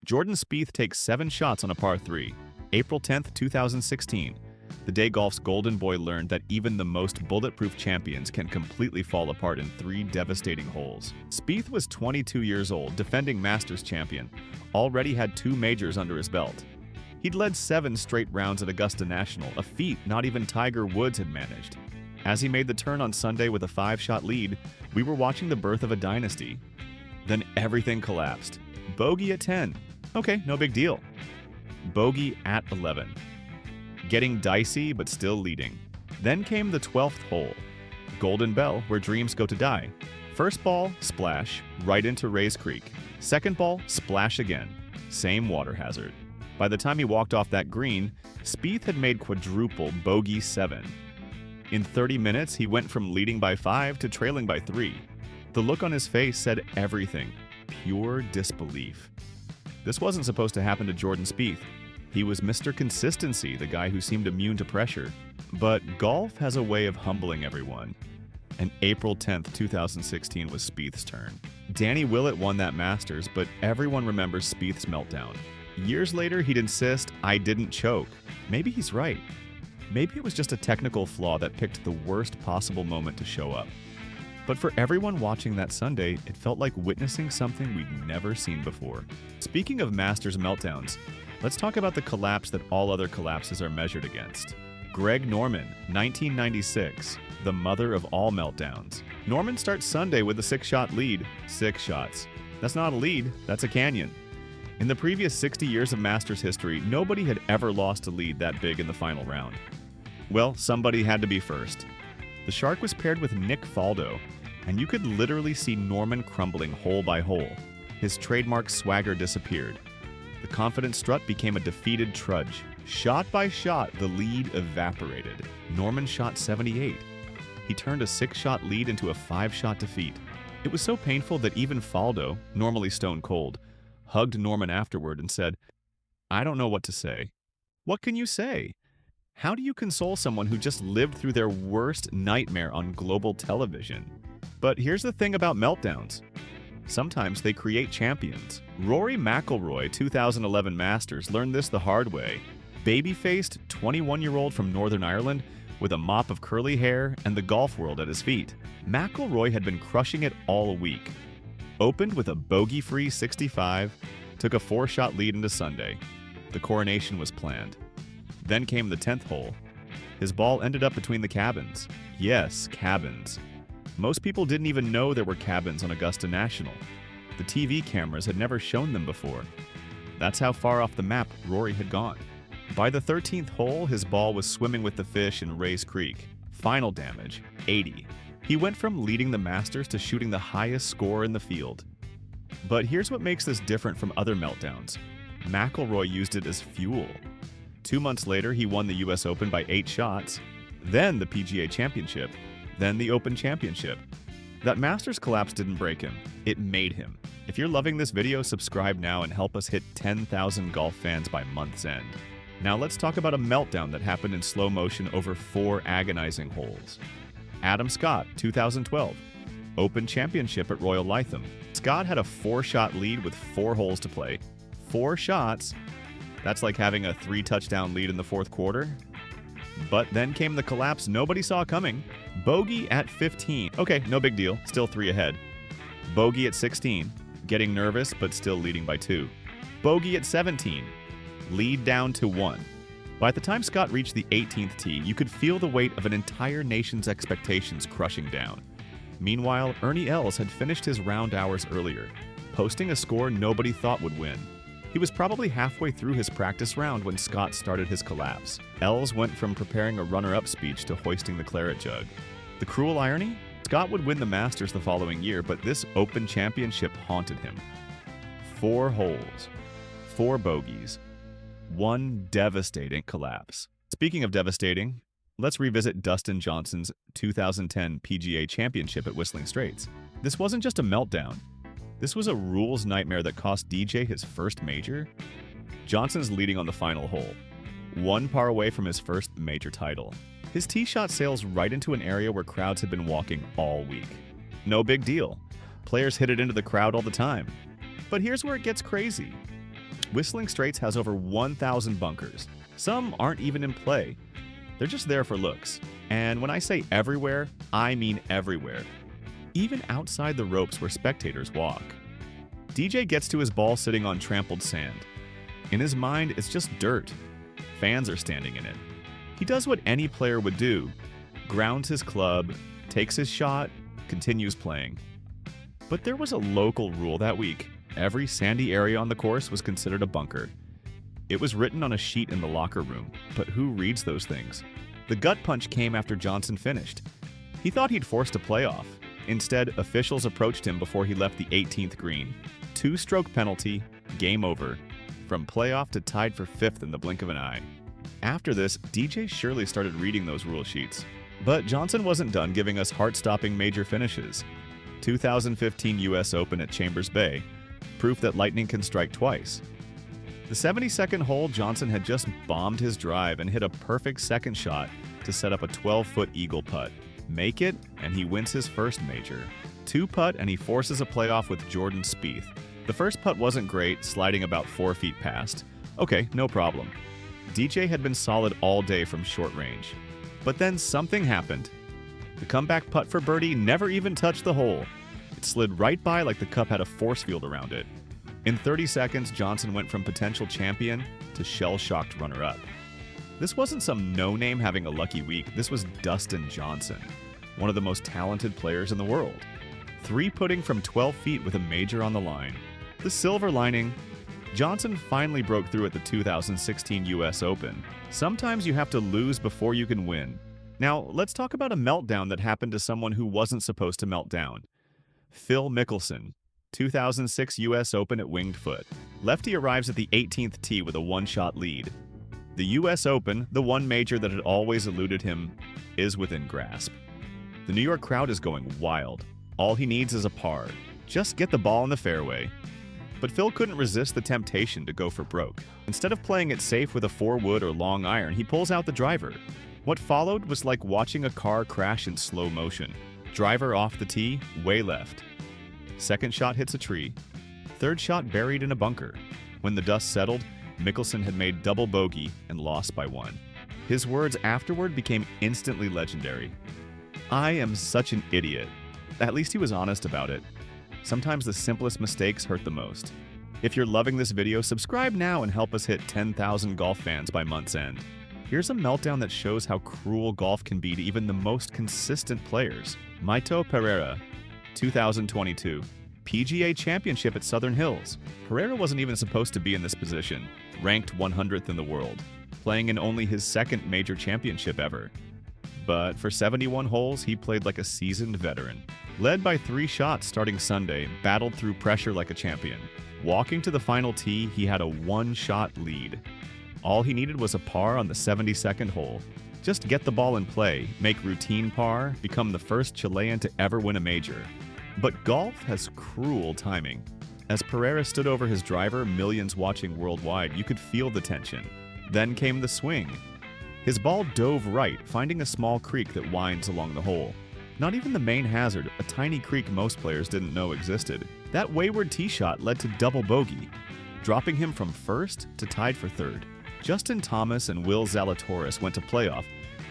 Jordan Spieth takes 7 shots on a par 3. April 10th, 2016. The day golf's golden boy learned that even the most bulletproof champions can completely fall apart in 3 devastating holes. Spieth was 22 years old, defending Masters champion, already had 2 majors under his belt. He'd led 7 straight rounds at Augusta National, a feat not even Tiger Woods had managed. As he made the turn on Sunday with a 5-shot lead, we were watching the birth of a dynasty. Then everything collapsed. Bogey at 10. Okay, no big deal. Bogey at 11. Getting dicey, but still leading. Then came the 12th hole. Golden Bell, where dreams go to die. First ball, splash, right into Rays Creek. Second ball, splash again. Same water hazard. By the time he walked off that green, Spieth had made quadruple bogey 7. In 30 minutes, he went from leading by 5 to trailing by 3. The look on his face said everything. Pure disbelief. This wasn't supposed to happen to Jordan Spieth. He was Mr. Consistency, the guy who seemed immune to pressure. But golf has a way of humbling everyone. And April 10th, 2016 was Spieth's turn. Danny Willett won that Masters, but everyone remembers Spieth's meltdown. Years later, he'd insist, "I didn't choke." Maybe he's right. Maybe it was just a technical flaw that picked the worst possible moment to show up. But for everyone watching that Sunday, it felt like witnessing something we'd never seen before. Speaking of Masters meltdowns, let's talk about the collapse that all other collapses are measured against. Greg Norman, 1996, the mother of all meltdowns. Norman starts Sunday with a 6-shot lead. 6 shots. That's not a lead, that's a canyon. In the previous 60 years of Masters history, nobody had ever lost a lead that big in the final round. Well, somebody had to be first. The Shark was paired with Nick Faldo, and you could literally see Norman crumbling hole by hole. His trademark swagger disappeared. The confident strut became a defeated trudge. Shot by shot, the lead evaporated. Norman shot 78. He turned a 6-shot lead into a 5-shot defeat. It was so painful that even Faldo, normally stone cold, hugged Norman afterward and said, "I don't know what to say." What can you say? How do you console someone who just lived through their worst nightmare on global television? But here's the thing about meltdowns. Sometimes they create champions. Rory McIlroy, 2011 Masters, learned this the hard way. Baby-faced, 21-year-old from Northern Ireland with a mop of curly hair and the golf world at his feet. McIlroy had been crushing it all week. Opened with a bogey-free 65, took a 4-shot lead into Sunday. The coronation was planned. Then came the 10th hole. His ball ended up between the cabins. Yes, cabins. Most people didn't even know there were cabins on Augusta National. The TV cameras had never shown them before. That's how far off the map Rory had gone. By the 13th hole, his ball was swimming with the fish in Rays Creek. Final damage, 80. He went from leading the Masters to shooting the highest score in the field. But here's what makes this different from other meltdowns. McIlroy used it as fuel. 2 months later, he won the US Open by 8 shots, then the PGA Championship, then the Open Championship. That Masters collapse didn't break him, it made him. If you're loving this video, subscribe now and help us hit 10,000 golf fans by month's end. Now let's talk about a meltdown that happened in slow motion over 4 agonizing holes. Adam Scott, 2012. Open Championship at Royal Lytham. Scott had a 4-shot lead with 4 holes to play. 4 shots? That's like having a 3-touchdown lead in the 4th quarter. But then came the collapse nobody saw coming. Bogey at 15. Okay, no big deal, still 3 ahead. Bogey at 16. Getting nervous, but still leading by 2. Bogey at 17. Lead down to 1. By the time Scott reached the 18th tee, you could feel the weight of an entire nation's expectations crushing down. Meanwhile, Ernie Els had finished his round hours earlier, posting a score nobody thought would win. He was probably halfway through his practice round when Scott started his collapse. Els went from preparing a runner-up speech to hoisting the claret jug. The cruel irony? Scott would win the Masters the following year, but this Open Championship haunted him. 4 holes, 4 bogeys, 1 devastating collapse. Speaking of devastating, let's revisit Dustin Johnson's 2010 PGA Championship at Whistling Straits. This wasn't just a meltdown. This was a rules nightmare that cost DJ his first major. Johnson's leading on the final hole, 1 par away from his first major title. His tee shot sails right into an area where crowds had been walking all week. No big deal. Players hit it into the crowd all the time. But here's where it gets crazy. Whistling Straits has over 1,000 bunkers. Some aren't even in play. They're just there for looks. And when I say everywhere, I mean everywhere. Even outside the ropes where spectators walk. DJ gets to his ball sitting on trampled sand. In his mind, it's just dirt. Fans are standing in it. He does what any player would do. Grounds his club, takes his shot, continues playing. But there was a local rule that week. Every sandy area on the course was considered a bunker. It was written on a sheet in the locker room, but who reads those things? The gut punch came after Johnson finished. He thought he'd forced a playoff. Instead, officials approached him before he left the 18th green. 2-stroke penalty, game over. From playoff to tied for 5th in the blink of an eye. After this, DJ surely started reading those rule sheets. But Johnson wasn't done giving us heart-stopping major finishes. 2015 US Open at Chambers Bay, proof that lightning can strike twice. The 72nd hole, Johnson had just bombed his drive and hit a perfect second shot to set up a 12-foot eagle putt. Make it, and he wins his first major. 2-putt, and he forces a playoff with Jordan Spieth. The first putt wasn't great, sliding about 4 feet past. Okay, no problem. DJ had been solid all day from short range. But then something happened. The comeback putt for birdie never even touched the hole. It slid right by like the cup had a force field around it. In 30 seconds, Johnson went from potential champion to shell-shocked runner-up. This wasn't some no-name having a lucky week. This was Dustin Johnson, one of the most talented players in the world. 3-putting from 12 feet with a major on the line. The silver lining, Johnson finally broke through at the 2016 US Open. Sometimes you have to lose before you can win. Now, let's talk about a meltdown that happened to someone who wasn't supposed to melt down. Phil Mickelson, 2006 US Open at Winged Foot. Lefty arrives at the 18th tee with a 1-shot lead. The US Open, the one major that had always eluded him, is within grasp. The New York crowd is going wild. All he needs is a par. Just get the ball in the fairway. But Phil couldn't resist the temptation to go for broke. Instead of playing it safe with a 4-wood or long iron, he pulls out the driver. What followed was like watching a car crash in slow motion. Driver off the tee, way left. Second shot hits a tree. Third shot buried in a bunker. When the dust settled, Mickelson had made double bogey and lost by 1. His words afterward became instantly legendary. "I am such an idiot." At least he was honest about it. Sometimes the simplest mistakes hurt the most. If you're loving this video, subscribe now and help us hit 10,000 golf fans by month's end. Here's a meltdown that shows how cruel golf can be to even the most consistent players. Mito Pereira, 2022. PGA Championship at Southern Hills. Pereira wasn't even supposed to be in this position, ranked 100th in the world, playing in only his second major championship ever. But for 71 holes, he played like a seasoned veteran. Led by 3 shots starting Sunday, battled through pressure like a champion. Walking to the final tee, he had a 1-shot lead. All he needed was a par on the 72nd hole. Just get the ball in play, make routine par, become the first Chilean to ever win a major. But golf has cruel timing. As Pereira stood over his driver, millions watching worldwide, you could feel the tension. Then came the swing. His ball dove right, finding a small creek that winds along the hole. Not even the main hazard, a tiny creek most players didn't know existed. That wayward tee shot led to double bogey, dropping him from first to tied for third. Justin Thomas and Will Zalatoris went to playoff,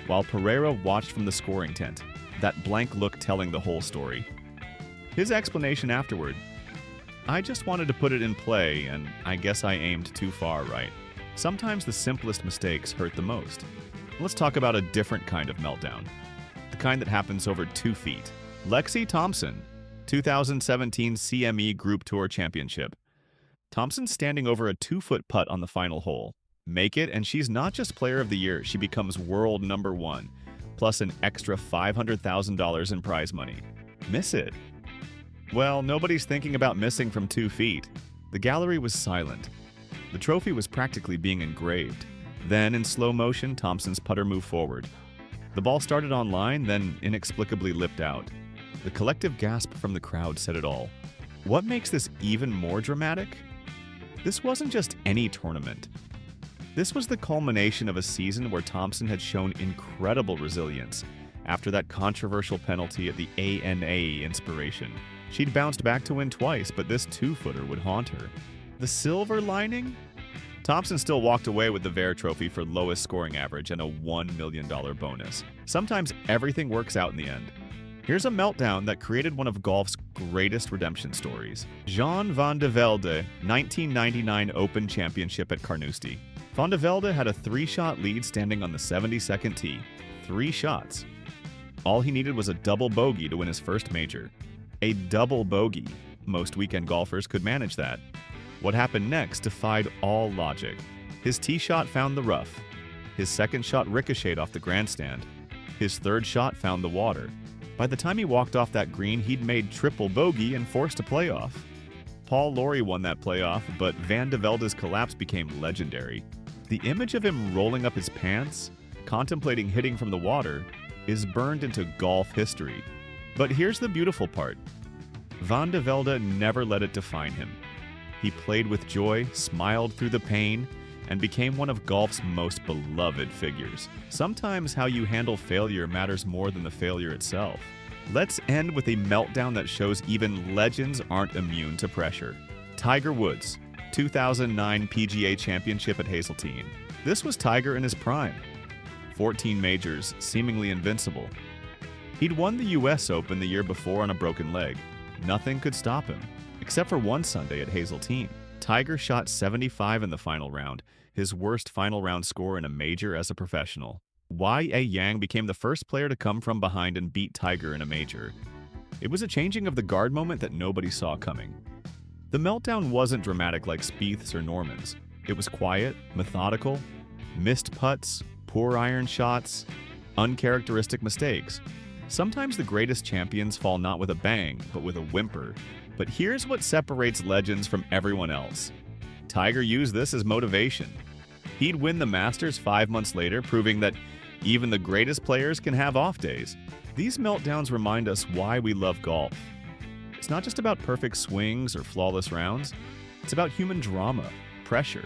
while Pereira watched from the scoring tent, that blank look telling the whole story. His explanation afterward: "I just wanted to put it in play, and I guess I aimed too far right." Sometimes the simplest mistakes hurt the most. Let's talk about a different kind of meltdown. The kind that happens over 2 feet. Lexi Thompson, 2017 CME Group Tour Championship. Thompson's standing over a 2-foot putt on the final hole. Make it, and she's not just Player of the Year, she becomes world #1, plus an extra $500,000 in prize money. Miss it? Well, nobody's thinking about missing from 2 feet. The gallery was silent. The trophy was practically being engraved. Then, in slow motion, Thompson's putter moved forward. The ball started on line, then inexplicably lipped out. The collective gasp from the crowd said it all. What makes this even more dramatic? This wasn't just any tournament. This was the culmination of a season where Thompson had shown incredible resilience after that controversial penalty at the ANA Inspiration. She'd bounced back to win twice, but this 2-footer would haunt her. The silver lining? Thompson still walked away with the Vare Trophy for lowest scoring average and a $1 million bonus. Sometimes everything works out in the end. Here's a meltdown that created one of golf's greatest redemption stories. Jean van de Velde, 1999 Open Championship at Carnoustie. Van de Velde had a 3-shot lead standing on the 72nd tee. 3 shots. All he needed was a double bogey to win his first major. A double bogey. Most weekend golfers could manage that. What happened next defied all logic. His tee shot found the rough. His second shot ricocheted off the grandstand. His third shot found the water. By the time he walked off that green, he'd made triple bogey and forced a playoff. Paul Lawrie won that playoff, but Van de Velde's collapse became legendary. The image of him rolling up his pants, contemplating hitting from the water, is burned into golf history. But here's the beautiful part. Van de Velde never let it define him. He played with joy, smiled through the pain, and became one of golf's most beloved figures. Sometimes how you handle failure matters more than the failure itself. Let's end with a meltdown that shows even legends aren't immune to pressure. Tiger Woods, 2009 PGA Championship at Hazeltine. This was Tiger in his prime. 14 majors, seemingly invincible. He'd won the US Open the year before on a broken leg. Nothing could stop him, except for one Sunday at Hazeltine. Tiger shot 75 in the final round, his worst final round score in a major as a professional. Y.A. Yang became the first player to come from behind and beat Tiger in a major. It was a changing of the guard moment that nobody saw coming. The meltdown wasn't dramatic like Spieth's or Norman's. It was quiet, methodical, missed putts, poor iron shots, uncharacteristic mistakes. Sometimes the greatest champions fall not with a bang, but with a whimper. But here's what separates legends from everyone else. Tiger used this as motivation. He'd win the Masters 5 months later, proving that even the greatest players can have off days. These meltdowns remind us why we love golf. It's not just about perfect swings or flawless rounds. It's about human drama, pressure,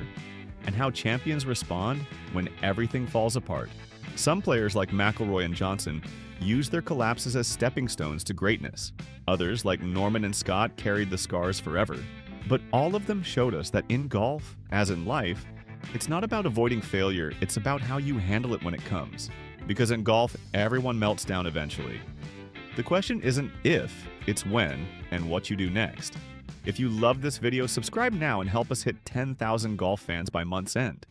and how champions respond when everything falls apart. Some players like McIlroy and Johnson used their collapses as stepping stones to greatness. Others, like Norman and Scott, carried the scars forever. But all of them showed us that in golf, as in life, it's not about avoiding failure, it's about how you handle it when it comes. Because in golf, everyone melts down eventually. The question isn't if, it's when and what you do next. If you loved this video, subscribe now and help us hit 10,000 golf fans by month's end.